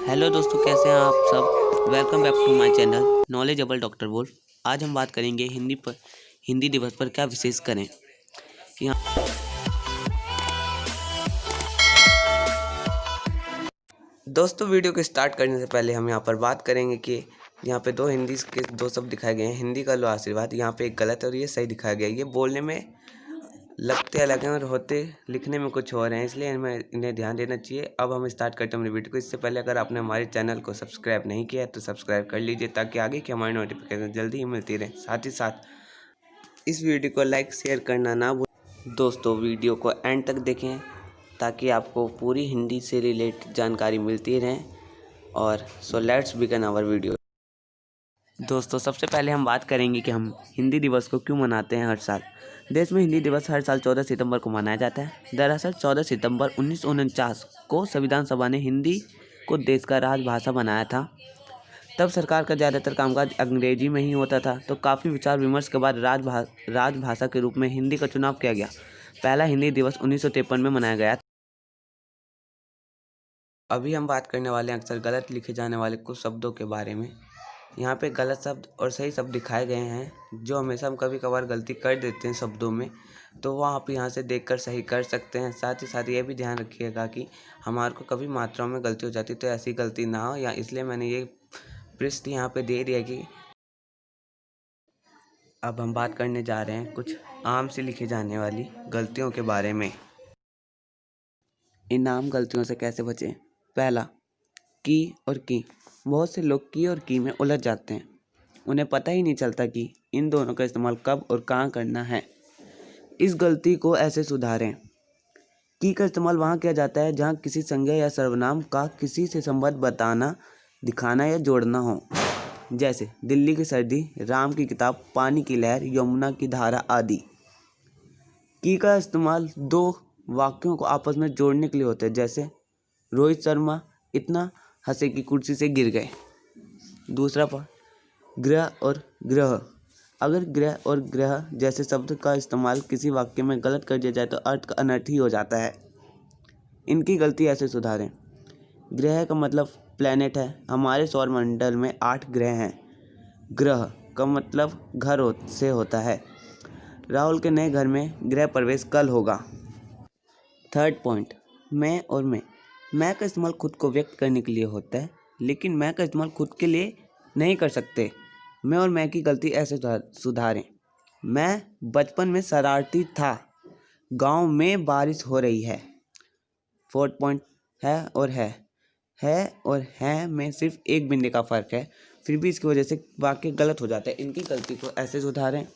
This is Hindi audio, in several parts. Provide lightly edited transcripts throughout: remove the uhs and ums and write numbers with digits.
हेलो दोस्तों, कैसे हैं आप सब। Welcome back to my channel knowledgeable doctor Wolf. आज हम बात करेंगे हिंदी दिवस पर क्या विशेष करें। यहाँ दोस्तों, वीडियो को स्टार्ट करने से पहले हम यहाँ पर बात करेंगे कि यहाँ पे हिंदी के दो शब्द दिखाए गए हैं। हिंदी का लो आशीर्वाद, यहाँ पे एक गलत और ये सही दिखाया गया है। ये बोलने में लगते अलग हैं और होते लिखने में कुछ और हैं, इसलिए इन्हें ध्यान देना चाहिए। अब हम स्टार्ट करते हैं अपनी वीडियो को। इससे पहले अगर आपने हमारे चैनल को सब्सक्राइब नहीं किया है तो सब्सक्राइब कर लीजिए, ताकि आगे की हमारी नोटिफिकेशन जल्दी ही मिलती रहे। साथ ही साथ इस वीडियो को लाइक शेयर करना ना भूलें। दोस्तों, वीडियो को एंड तक देखें ताकि आपको पूरी हिंदी से रिलेटेड जानकारी मिलती रहे। और so let's begin our video. दोस्तों, सबसे पहले हम बात करेंगे कि हम हिंदी दिवस को क्यों मनाते हैं हर साल। देश में हिंदी दिवस हर साल 14 सितंबर को मनाया जाता है। दरअसल 14 सितंबर 1949 को संविधान सभा ने हिंदी को देश का राजभाषा बनाया था। तब सरकार का ज़्यादातर कामकाज अंग्रेजी में ही होता था, तो काफ़ी विचार विमर्श के बाद राजभाषा के रूप में हिंदी का चुनाव किया गया। पहला हिंदी दिवस 1953 में मनाया गया। अभी हम बात करने वाले हैं अक्सर गलत लिखे जाने वाले कुछ शब्दों के बारे में। यहाँ पे गलत शब्द और सही शब्द दिखाए गए हैं, जो हमेशा हम कभी कभार गलती कर देते हैं शब्दों में, तो वो आप यहाँ से देखकर सही कर सकते हैं। साथ ही साथ ये भी ध्यान रखिएगा कि हमारे को कभी मात्राओं में गलती हो जाती है तो ऐसी गलती ना हो, या इसलिए मैंने ये पृष्ठ यहाँ पे दे दिया कि अब हम बात करने जा रहे हैं कुछ आम से लिखे जाने वाली गलतियों के बारे में। इन आम गलतियों से कैसे बचें। पहला, की और की। बहुत से लोग की और की में उलझ जाते हैं। उन्हें पता ही नहीं चलता कि इन दोनों का इस्तेमाल कब और कहाँ करना है। इस गलती को ऐसे सुधारें। की का इस्तेमाल वहाँ किया जाता है जहाँ किसी संज्ञा या सर्वनाम का किसी से संबंध बताना, दिखाना या जोड़ना हो, जैसे दिल्ली की सर्दी, राम की किताब, पानी की लहर, यमुना की धारा आदि। की का इस्तेमाल दो वाक्यों को आपस में जोड़ने के लिए होता है, जैसे रोहित शर्मा इतना हंसे की कुर्सी से गिर गए। दूसरा पार्ट, ग्रह और ग्रह। अगर ग्रह और ग्रह जैसे शब्द का इस्तेमाल किसी वाक्य में गलत कर दिया जाए तो अर्थ का अनर्थ ही हो जाता है। इनकी गलती ऐसे सुधारें। ग्रह का मतलब प्लैनेट है। हमारे सौरमंडल में 8 ग्रह हैं। ग्रह का मतलब घर से होता है। राहुल के नए घर में गृह प्रवेश कल होगा। थर्ड पॉइंट, मैं और मैं का इस्तेमाल खुद को व्यक्त करने के लिए होता है, लेकिन मैं का इस्तेमाल खुद के लिए नहीं कर सकते। मैं और मैं की गलती ऐसे सुधारें। मैं बचपन में शरारती था। गांव में बारिश हो रही है। फोर्थ पॉइंट, है और है। है और है में सिर्फ एक बिंदु का फर्क है, फिर भी इसकी वजह से वाक्य गलत हो जाता है। इनकी गलती को ऐसे सुधारें।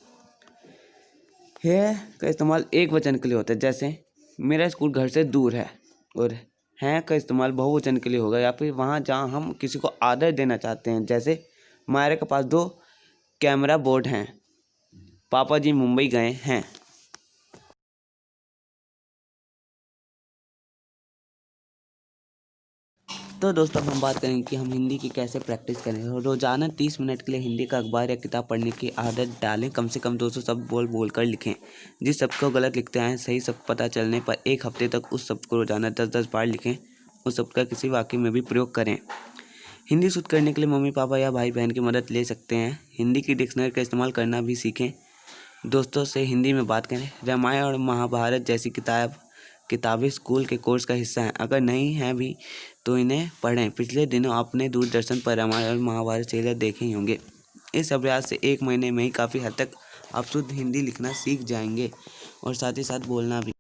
है का इस्तेमाल एक वचन के लिए होता है, जैसे मेरा स्कूल घर से दूर है। और है का इस्तेमाल बहुवचन के लिए होगा, या फिर वहाँ जहाँ हम किसी को आदर देना चाहते हैं, जैसे हमारे के पास 2 कैमरा बोर्ड हैं, पापा जी मुंबई गए हैं। तो दोस्तों, हम बात करेंगे कि हम हिंदी की कैसे प्रैक्टिस करें। रोजाना 30 मिनट के लिए हिंदी का अखबार या किताब पढ़ने की आदत डालें। कम से कम 200 शब्द बोल कर लिखें। जिस शब्द को गलत लिखते हैं, सही शब्द पता चलने पर 1 हफ्ते तक उस शब्द को रोजाना 10-10 बार लिखें। उस शब्द का किसी वाक्य में भी प्रयोग करें। हिंदी शुद्ध करने के लिए मम्मी पापा या भाई बहन की मदद ले सकते हैं। हिंदी की डिक्शनरी का इस्तेमाल करना भी सीखें। दोस्तों से हिंदी में बात करें। रामायण और महाभारत जैसी किताबें स्कूल के कोर्स का हिस्सा हैं। अगर नहीं हैं भी तो इन्हें पढ़ें। पिछले दिनों आपने दूरदर्शन पर रामायण और महाभारत सीरियल देखे ही होंगे। इस अभ्यास से 1 महीने में ही काफ़ी हद तक आप शुद्ध हिंदी लिखना सीख जाएंगे, और साथ ही साथ बोलना भी।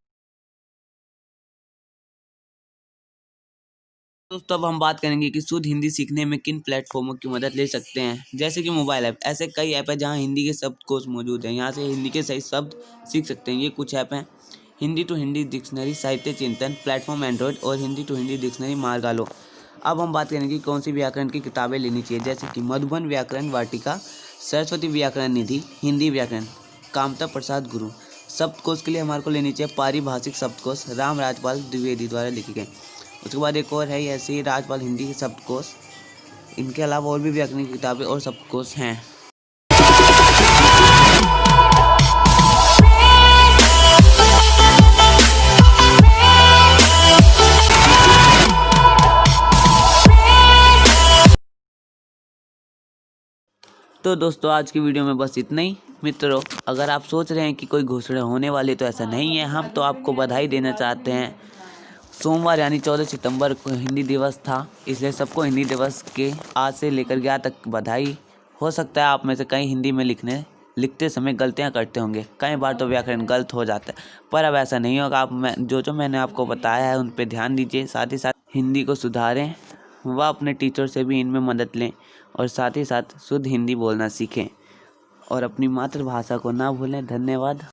दोस्तों, अब हम बात करेंगे कि शुद्ध हिंदी सीखने में किन प्लेटफॉर्मों की मदद ले सकते हैं। जैसे कि मोबाइल ऐप। ऐसे कई ऐप हैं जहां हिंदी के शब्दकोश मौजूद हैं। यहाँ से हिंदी के सही शब्द सीख सकते हैं। ये कुछ ऐप हैं: हिंदी टू हिंदी डिक्शनरी, साहित्य चिंतन, प्लेटफॉर्म एंड्रॉइड और हिंदी टू हिंदी डिक्शनरी मार्गालो। अब हम बात करेंगे कौन सी व्याकरण की किताबें लेनी चाहिए, जैसे कि मधुबन व्याकरण वाटिका, सरस्वती व्याकरण निधि, हिंदी व्याकरण, कामता प्रसाद गुरु। शब्दकोश के लिए हमारे को लेनी चाहिए पारिभाषिक शब्दकोश, राम राजपाल द्विवेदी द्वारा लिखी गई। उसके बाद एक और है ऐसे ही राजपाल हिंदी के शब्दकोश। इनके अलावा और भी व्याकरण की किताबें और शब्दकोश हैं। तो दोस्तों आज की वीडियो में बस इतना ही। मित्रों, अगर आप सोच रहे हैं कि कोई घोषणा होने वाली, तो ऐसा नहीं है। हम तो आपको बधाई देना चाहते हैं। सोमवार यानी 14 सितंबर को हिंदी दिवस था, इसलिए सबको हिंदी दिवस के आज से लेकर 11 तक बधाई। हो सकता है आप में से कई हिंदी में लिखते समय गलतियां करते होंगे, कई बार तो व्याकरण गलत हो जाता है, पर अब ऐसा नहीं होगा। आप जो मैंने आपको बताया है उन पर ध्यान दीजिए, साथ ही साथ हिंदी को सुधारें, व अपने टीचर से भी इनमें मदद लें, और साथ ही साथ शुद्ध हिंदी बोलना सीखें और अपनी मातृभाषा को ना भूलें। धन्यवाद।